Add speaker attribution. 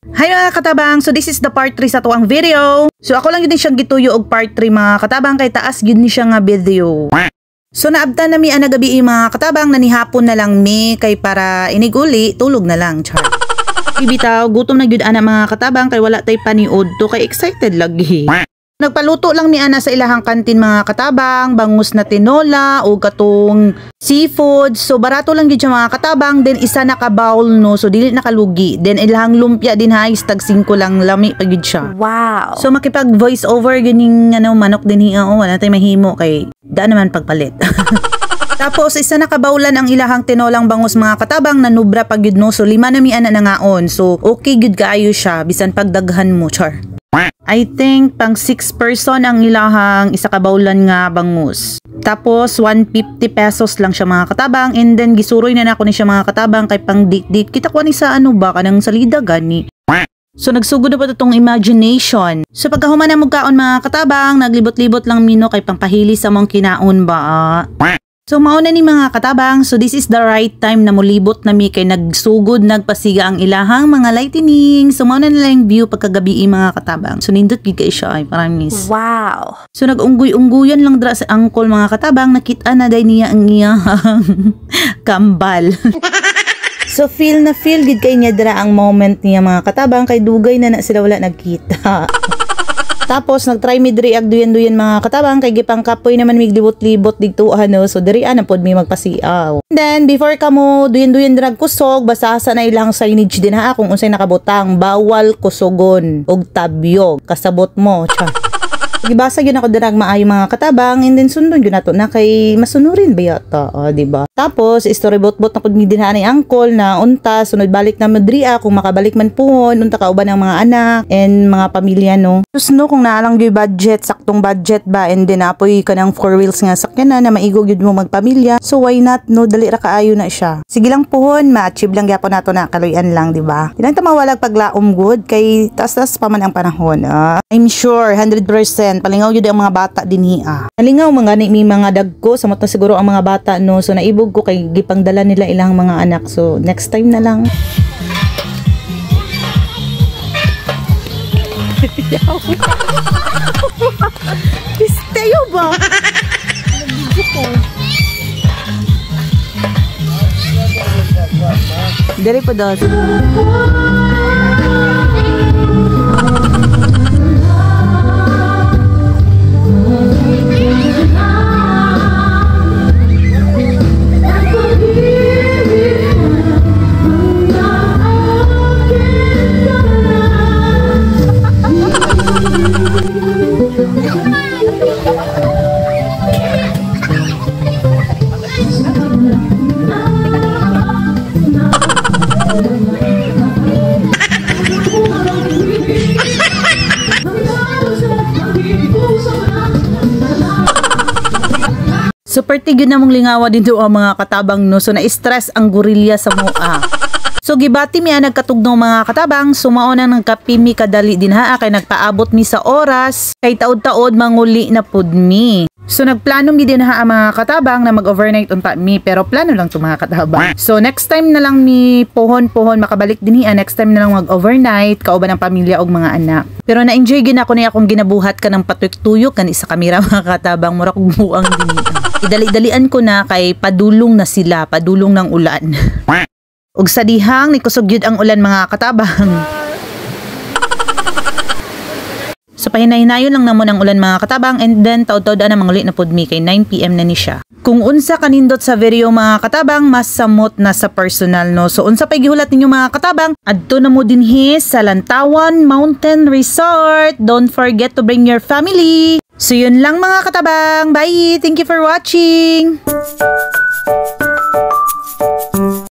Speaker 1: Hi mga katabang, so this is the part 3 sa tuwang video. So ako lang yun siyang gituyo og part 3 mga katabang kay taas yun ni siya nga video. So naabta na mi ana gabi mga katabang nanihapon na lang mi kay para iniguli tulog na lang char. Ibitaw gutom na gyud ana mga katabang kay wala tay paniod to kay excited lagi. Nagpaluto lang mi ana sa ilahang kantin mga katabang, bangus na tinola o katong seafood. So barato lang gyud siya mga katabang, then isa na ka bowl no, so dili nakalugi. Then ilahang lumpia din ha, tag 5 lang lami pa gyud siya.
Speaker 2: Wow.
Speaker 1: So makipag voice over gining manok din hiya wala tay mahimo kay daan naman pagpalit. Tapos isa na kabawlan ang ilahang tinolang bangus mga katabang na nubra pag gyud no. So 5 na mi ana nangaon. So okay gyud kaayo siya bisan pagdaghan mo char. I think pang 6 person ang ilahang isa kabawlan nga bangus. Tapos 150 pesos lang siya mga katabang, and then gisuroy na nako ni siya mga katabang kay pang date kita ko ni sa ano ba kanang salida gani. So nagsugod na pa itong imagination. So pagkahuman na mugkaon mga katabang, naglibot-libot lang mino kay pangpahili sa mong kinaon ba. So mauna ni mga katabang, so this is the right time na mulibot na mi kay nagsugod nagpasiga ang ilahang mga lightning. So mauna na lang view pagkagabi mga katabang. So nindot gid kay siya ay promise.
Speaker 2: Wow.
Speaker 1: So nag-unggoy-unggoyan lang dra sa angkol mga katabang, nakita na day niya ang iyang kambal. So feel gid kay niya dra ang moment niya mga katabang kay dugay na sila wala nagkita. Tapos nagtry mi diri ag duyan-duyan mga katabang kay gipang kapoy naman mig libot-libot digto ano, so diri ana pod mi magpasiaw. Then before kamo duyan-duyan drag kusog, basasa na ilang signage din ha kung unsay nakabutang bawal kusogon og tabyog kasabot mo. Gibasa gyud ako dirag maayo mga katabang, and then sundon gyud nato na kay masunurin ba yata, di ba? Tapos storybot-bot na pud mi dinha ni angkol na unta sunod balik na Madria kung makabalik man puhon unta kauban ang mga anak and mga pamilya no. Sus no kung naalang gyud budget, saktong budget ba, and then apoy kanang 4 wheels nga sakyanan na maigo gyud mo magpamilya. So why not no, dali ra kaayo na siya. Sige lang puhon, ma-achieve lang gyapon nato na kaluyan lang, di ba? Di lang ta mawalag paglaom good kay taas-taas pa man ang panahon. I'm sure 100% palingaw yun ang mga bata din hiya. Nalingaw mga ni may mga dagko sa mata siguro ang mga bata no, so naibog ko kay gipangdala nila ilang mga anak. So next time na lang. Pisteyo ba? Nabidyo ko. Dari pa daw. Super tigyo na mong lingawa din doon mga katabang no, so na-stress ang gorilya sa mua. So gibati mi nagkatugnaw mga katabang, sumao na nagkapimi kadali din ha kay nagpaabot mi sa oras kay taod-taod manguli na pud mi. So nagplano mi din ha mga katabang na mag-overnight unta mi, pero plano lang to mga katabang. So next time na lang mi pohon-pohon makabalik din hiya, next time na lang mag-overnight kauban ng pamilya og mga anak. Pero na-enjoy gid ako ni akong ginabuhat ka ng patuyok-tuyok kan sa kamera mga katabang, mura kog buang din. Idali-dalian ko na kay padulong na sila, padulong ng ulan. Ug sa dihang ni kusog gyud ang ulan mga katabang. So pahinay-hinayon lang namon ang ulan mga katabang, and then taud-taud na manguli na pud mi kay 9 PM na ni siya. Kung unsa kanindot sa video mga katabang, mas samot na sa personal no. So unsa pay gihulat ninyo mga katabang, adto na mo dinhi sa Lantawan Mountain Resort. Don't forget to bring your family. So yun lang mga katabang. Bye! Thank you for watching!